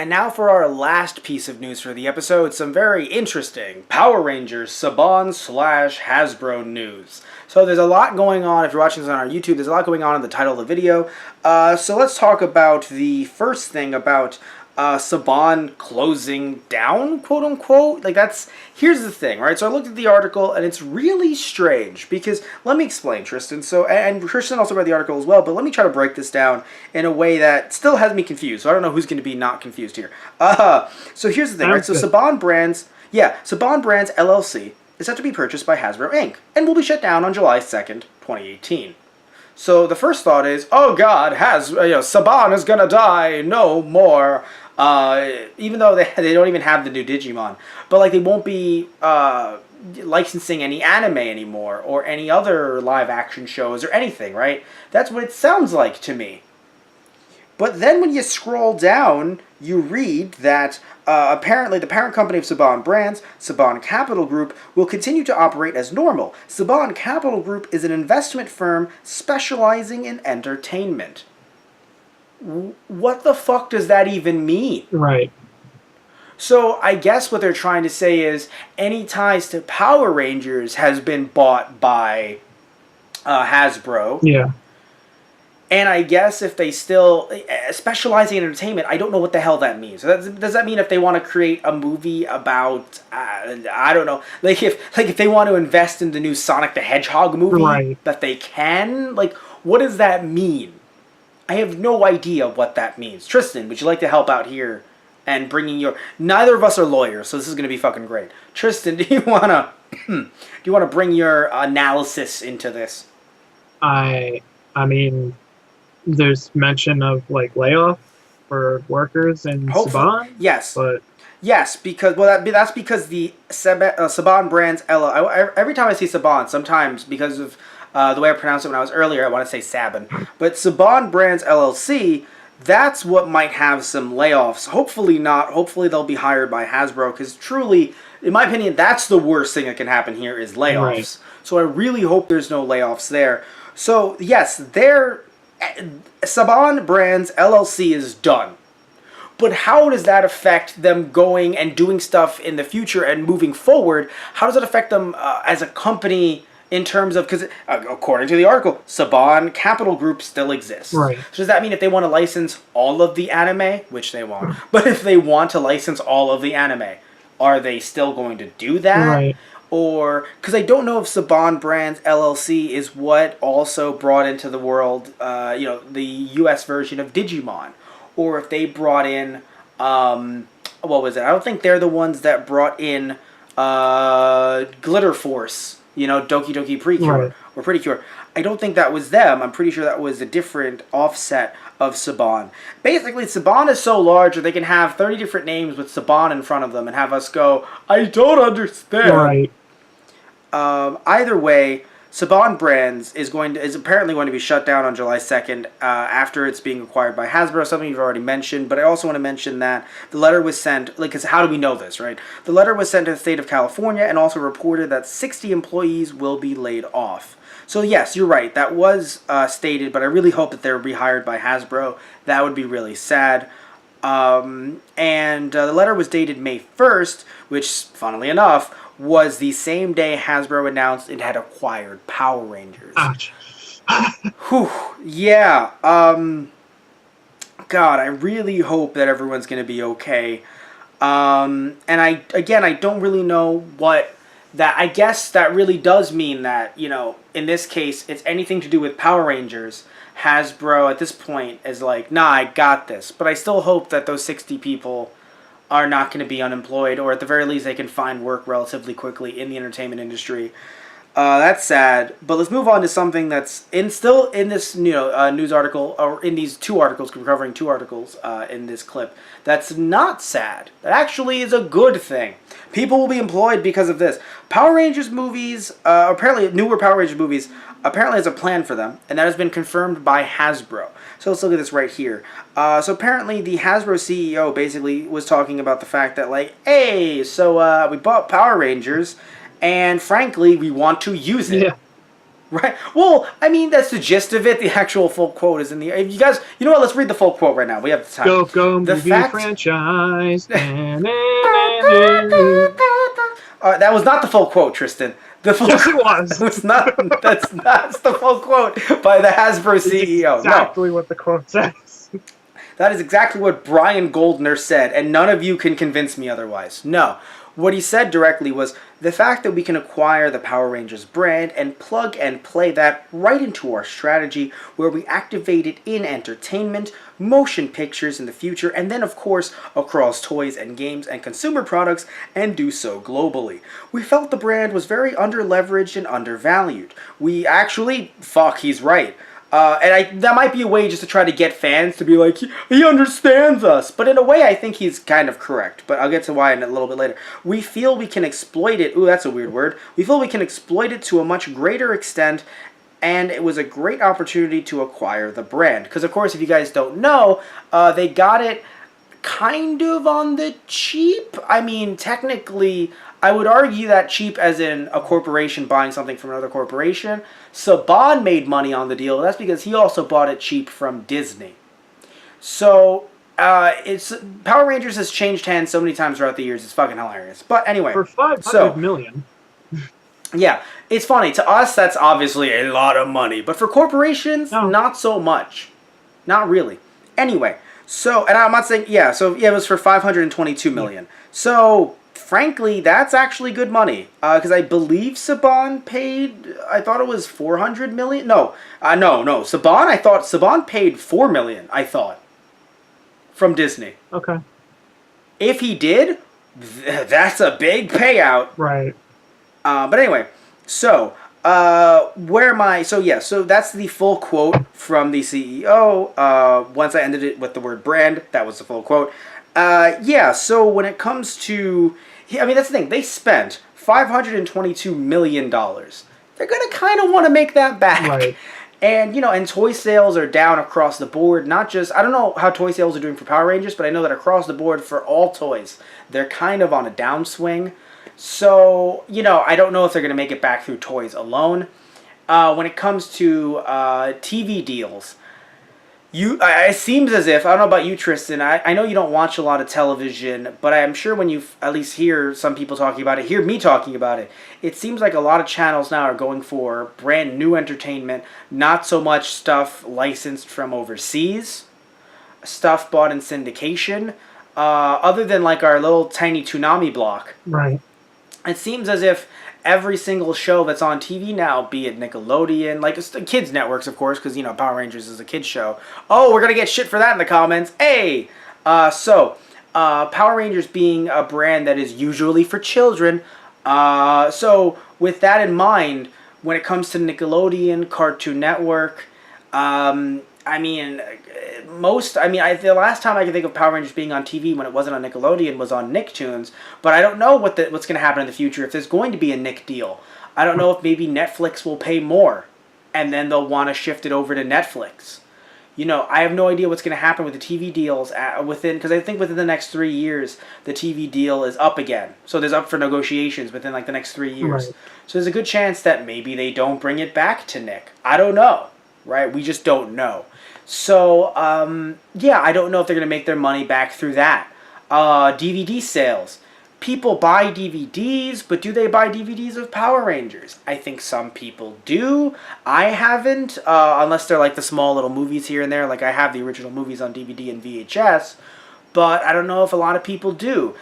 And now for our last piece of news for the episode, some very interesting Power Rangers Saban / Hasbro news. So there's a lot going on. If you're watching this on our YouTube, there's a lot going on in the title of the video. So let's talk about the first thing about Saban closing down, quote unquote. Here's the thing, right? So I looked at the article and it's really strange because, let me explain, Tristan. So, and Tristan also read the article as well, but let me try to break this down in a way that still has me confused. So I don't know who's going to be not confused here. So here's the thing, right? So Saban Brands LLC is set to be purchased by Hasbro Inc. and will be shut down on July 2nd, 2018. So the first thought is, oh God, Saban is gonna die, no more. Even though they don't even have the new Digimon, but they won't be licensing any anime anymore or any other live action shows or anything, right? That's what it sounds like to me. But then when you scroll down, you read that apparently the parent company of Saban Brands, Saban Capital Group, will continue to operate as normal. Saban Capital Group is an investment firm specializing in entertainment. What the fuck does that even mean? Right. So I guess what they're trying to say is any ties to Power Rangers has been bought by Hasbro. Yeah. And I guess if they still specializing in entertainment, I don't know what the hell that means. So does that mean if they want to create a movie about I don't know, if they want to invest in the new Sonic the Hedgehog movie, right, that they can? What does that mean? I have no idea what that means. Tristan, would you like to help out here and bringing your? Neither of us are lawyers, so this is going to be fucking great. Tristan, do you wanna bring your analysis into this? I mean, there's mention of layoff for workers in Saban. Yes, but yes, because that's because the Saban Brands every time I see Saban, sometimes because of the way I pronounced it when I was earlier, I want to say Saban, but Saban Brands LLC. That's what might have some layoffs. Hopefully not. Hopefully they'll be hired by Hasbro because truly, in my opinion, that's the worst thing that can happen here is layoffs. Right. So I really hope there's no layoffs there. So yes, Saban Brands LLC is done. But how does that affect them going and doing stuff in the future and moving forward? How does it affect them as a company in terms of, because according to the article, Saban Capital Group still exists. Right. So does that mean if they want to license all of the anime, which they won't, but if they want to license all of the anime, are they still going to do that? Right. Or, because I don't know if Saban Brands LLC is what also brought into the world, the U.S. version of Digimon. Or if they brought in, what was it? I don't think they're the ones that brought in Glitter Force, Doki Doki Precure, right, or Pretty Cure. I don't think that was them. I'm pretty sure that was a different offset of Saban. Basically, Saban is so large that they can have 30 different names with Saban in front of them and have us go, I don't understand. Right. Either way, Saban Brands is apparently going to be shut down on July 2nd after it's being acquired by Hasbro, something you've already mentioned, but I also want to mention that the letter was sent, because how do we know this, right? The letter was sent to the state of California and also reported that 60 employees will be laid off. So yes, you're right, that was stated, but I really hope that they're rehired by Hasbro. That would be really sad. And the letter was dated May 1st, which, funnily enough, was the same day Hasbro announced it had acquired Power Rangers. Ouch. Whew. Yeah. God, I really hope that everyone's going to be okay. And I don't really know what that... I guess that really does mean that, in this case, it's anything to do with Power Rangers. Hasbro, at this point, is like, nah, I got this. But I still hope that those 60 people are not going to be unemployed, or at the very least they can find work relatively quickly in the entertainment industry. That's sad, but let's move on to something that's still in this news article, or in these two articles, we're covering two articles in this clip, that's not sad. That actually is a good thing. People will be employed because of this. Power Rangers movies, apparently newer Power Rangers movies, apparently has a plan for them, and that has been confirmed by Hasbro. So let's look at this right here. So apparently the Hasbro CEO basically was talking about the fact that hey, so we bought Power Rangers, and frankly, we want to use it. Yeah. Right. Well, I mean, that's the gist of it. The actual full quote is in the. If you guys, you know what? Let's read the full quote right now. We have the time. Go The movie fact. franchise. That was not the full quote, Tristan. The full Yes, it was. That's not. That's the full quote by the Hasbro CEO. Exactly what the quote says. That is exactly what Brian Goldner said, and none of you can convince me otherwise. No. What he said directly was the fact that we can acquire the Power Rangers brand and plug and play that right into our strategy where we activate it in entertainment, motion pictures in the future, and then, of course, across toys and games and consumer products, and do so globally. We felt the brand was very under-leveraged and undervalued. We actually, he's right. That might be a way just to try to get fans to be like, he understands us. But in a way, I think he's kind of correct. But I'll get to why in a little bit later. We feel we can exploit it. Ooh, that's a weird word. We feel we can exploit it to a much greater extent. And it was a great opportunity to acquire the brand. Because, of course, if you guys don't know, they got it kind of on the cheap. I mean, technically, I would argue that cheap as in a corporation buying something from another corporation. Saban made money on the deal. That's because he also bought it cheap from Disney. So, it's Power Rangers has changed hands so many times throughout the years. It's fucking hilarious. But anyway. For $500 million. Yeah, it's funny. To us, that's obviously a lot of money. But for corporations, not so much. Not really. Anyway. So, and I'm not saying, it was for $522 million. So, frankly, that's actually good money. Because I believe Saban paid, I thought it was $400 million. No. Saban paid $4 million, I thought. From Disney. Okay. If he did, that's a big payout. Right. But anyway, so, so that's the full quote from the CEO. Once I ended it with the word brand, that was the full quote. So when it comes to, that's the thing, they spent $522 million. They're going to kind of want to make that back. Right. And, and toy sales are down across the board, not just, I don't know how toy sales are doing for Power Rangers, but I know that across the board for all toys, they're kind of on a downswing. So, I don't know if they're going to make it back through toys alone. When it comes to TV deals, it seems as if, I don't know about you, Tristan, I know you don't watch a lot of television, but I'm sure when you at least hear some people talking about it, hear me talking about it, it seems like a lot of channels now are going for brand new entertainment, not so much stuff licensed from overseas, stuff bought in syndication, other than like our little tiny Toonami block. Right. It seems as if every single show that's on TV now, be it Nickelodeon, like kids networks, of course, because, Power Rangers is a kids show. Oh, we're going to get shit for that in the comments. Hey! Power Rangers being a brand that is usually for children. So, with that in mind, when it comes to Nickelodeon, Cartoon Network, the last time I can think of Power Rangers being on TV when it wasn't on Nickelodeon was on Nicktoons, but I don't know what's going to happen in the future if there's going to be a Nick deal. I don't know if maybe Netflix will pay more, and then they'll want to shift it over to Netflix. I have no idea what's going to happen with the TV deals because I think within the next 3 years, the TV deal is up again. So there's up for negotiations within like the next 3 years. Right. So there's a good chance that maybe they don't bring it back to Nick. I don't know, right? We just don't know. So, I don't know if they're going to make their money back through that. DVD sales. People buy DVDs, but do they buy DVDs of Power Rangers? I think some people do. I haven't, unless they're like the small little movies here and there. Like I have the original movies on DVD and VHS, but I don't know if a lot of people do.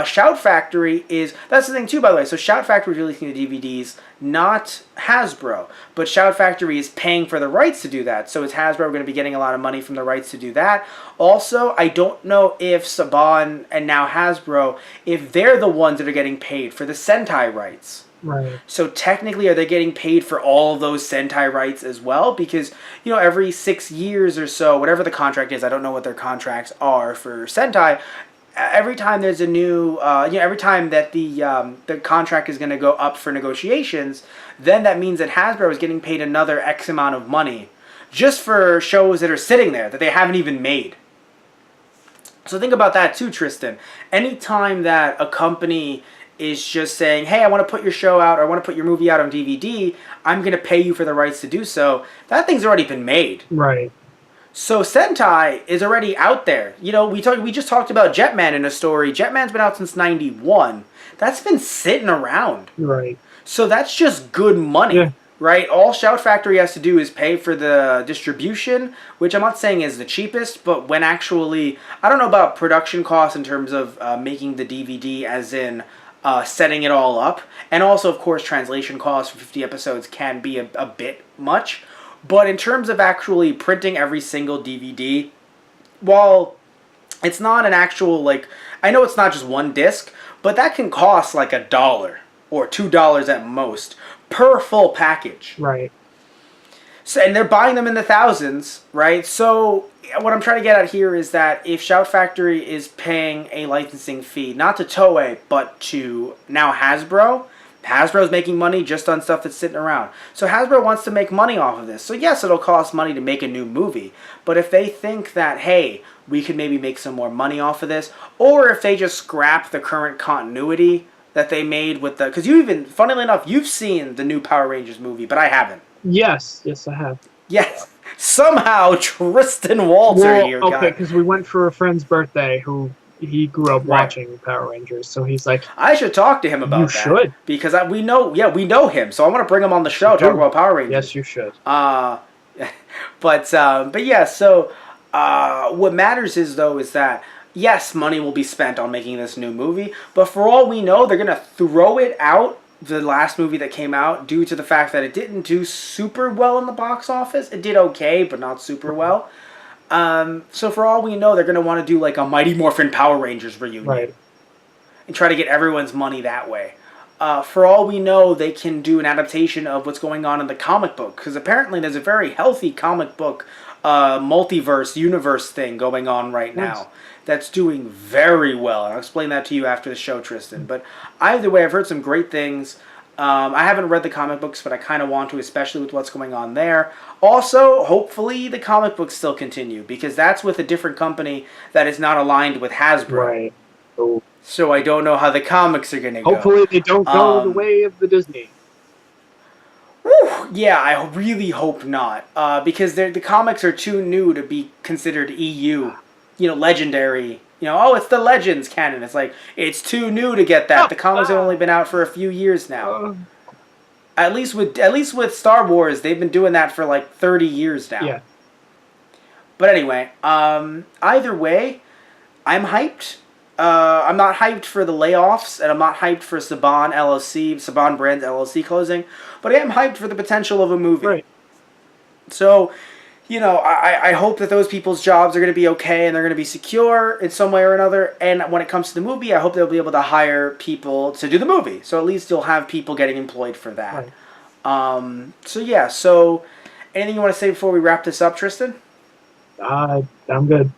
Shout Factory that's the thing too, by the way. So Shout Factory is releasing the DVDs, not Hasbro. But Shout Factory is paying for the rights to do that. So is Hasbro going to be getting a lot of money from the rights to do that? Also, I don't know if Saban and now Hasbro, if they're the ones that are getting paid for the Sentai rights. Right. So technically, are they getting paid for all of those Sentai rights as well? Because, every 6 years or so, whatever the contract is, I don't know what their contracts are for Sentai, every time there's a new, every time that the contract is going to go up for negotiations, then that means that Hasbro is getting paid another X amount of money just for shows that are sitting there that they haven't even made. So think about that too, Tristan. Anytime that a company is just saying, hey, I want to put your show out or I want to put your movie out on DVD, I'm going to pay you for the rights to do so. That thing's already been made. Right. So Sentai is already out there. You know, we just talked about Jetman in a story. Jetman's been out since 91. That's been sitting around. Right. So that's just good money. Yeah. Right? All Shout Factory has to do is pay for the distribution, which I'm not saying is the cheapest, but when actually, I don't know about production costs in terms of making the DVD, as in setting it all up. And also, of course, translation costs for 50 episodes can be a bit much. But in terms of actually printing every single DVD, while it's not an actual, like, I know it's not just one disc, but that can cost like $1 or $2 at most per full package. Right. So, and they're buying them in the thousands, right? So what I'm trying to get at here is that if Shout Factory is paying a licensing fee, not to Toei, but to now Hasbro, Hasbro's making money just on stuff that's sitting around. So Hasbro wants to make money off of this. So yes, it'll cost money to make a new movie. But if they think that, hey, we could maybe make some more money off of this, or if they just scrap the current continuity that they made with the... Because you even, funnily enough, you've seen the new Power Rangers movie, but I haven't. Yes, I have. Yes. Somehow Tristan Walter here. Okay, because we went for a friend's birthday who he grew up watching Power Rangers, so he's like... I should talk to him about that. You should. Because we know him, so I want to bring him on the show, talk about Power Rangers. Yes, you should. But yeah, so what matters is that yes, money will be spent on making this new movie, but for all we know, they're going to throw it out, the last movie that came out, due to the fact that it didn't do super well in the box office. It did okay, but not super well. So for all we know, they're going to want to do like a Mighty Morphin Power Rangers reunion. Right. And try to get everyone's money that way. For all we know, they can do an adaptation of what's going on in the comic book, because apparently there's a very healthy comic book multiverse, universe thing going on right now that's doing very well. I'll explain that to you after the show, Tristan. But either way, I've heard some great things. I haven't read the comic books, but I kind of want to, especially with what's going on there. Also, hopefully the comic books still continue, because that's with a different company that is not aligned with Hasbro. Right. Oh. So I don't know how the comics are going to go. Hopefully they don't go the way of the Disney. Whew, yeah, I really hope not. Because the comics are too new to be considered EU. Legendary. It's the Legends canon. It's like, it's too new to get that. The comics have only been out for a few years now. At least with Star Wars, they've been doing that for like 30 years now. Yeah. But anyway, either way, I'm hyped. I'm not hyped for the layoffs, and I'm not hyped for Saban Brands LLC closing, but I am hyped for the potential of a movie. Right. So, I hope that those people's jobs are going to be okay and they're going to be secure in some way or another. And when it comes to the movie, I hope they'll be able to hire people to do the movie. So at least you'll have people getting employed for that. Right. So anything you want to say before we wrap this up, Tristan? I'm good.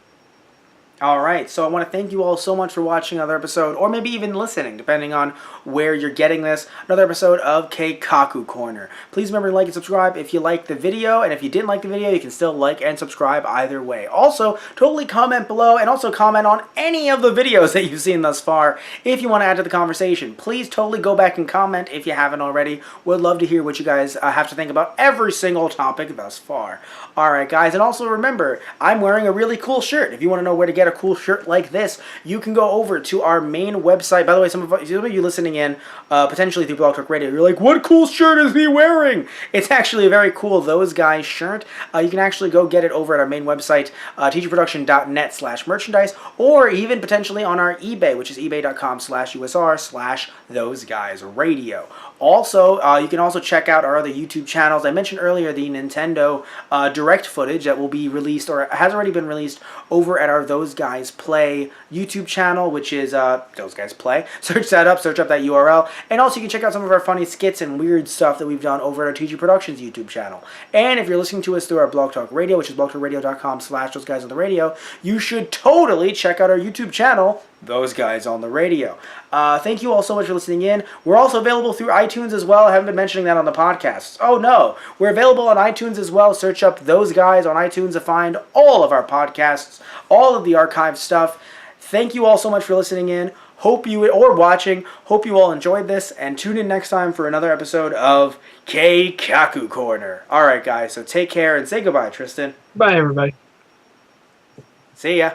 All right, so I want to thank you all so much for watching another episode, or maybe even listening, depending on where you're getting this. Another episode of Keikaku Corner. Please remember to like and subscribe if you liked the video, and if you didn't like the video, you can still like and subscribe either way. Also, totally comment below, and also comment on any of the videos that you've seen thus far if you want to add to the conversation. Please totally go back and comment if you haven't already. Would love to hear what you guys have to think about every single topic thus far. All right, guys, and also remember, I'm wearing a really cool shirt. If you want to know where to get a cool shirt like this, you can go over to our main website. By the way, some of you listening in, potentially through Blog Talk Radio, you're like, what cool shirt is he wearing? It's actually a very cool Those Guys shirt. You can actually go get it over at our main website, teacherproduction.net/merchandise, or even potentially on our eBay, which is ebay.com/USR/ThoseGuysRadio. Also, you can also check out our other YouTube channels. I mentioned earlier the Nintendo direct footage that will be released, or has already been released, over at our Those Guys Play YouTube channel, which is Those Guys Play. Search that up, search up that URL. And also you can check out some of our funny skits and weird stuff that we've done over at our TG Productions YouTube channel. And if you're listening to us through our Blog Talk Radio, which is blogtalkradio.com/ThoseGuysOnTheRadio, you should totally check out our YouTube channel, Those Guys on the Radio. Thank you all so much for listening in. We're also available through iTunes as well. I haven't been mentioning that on the podcast. Oh no, we're available on iTunes as well. Search up Those Guys on iTunes to find all of our podcasts, all of the archive stuff. Thank you all so much for listening in. Hope you all enjoyed this, and tune in next time for another episode of Keikaku Corner. All right, guys. So take care and say goodbye, Tristan. Bye, everybody. See ya.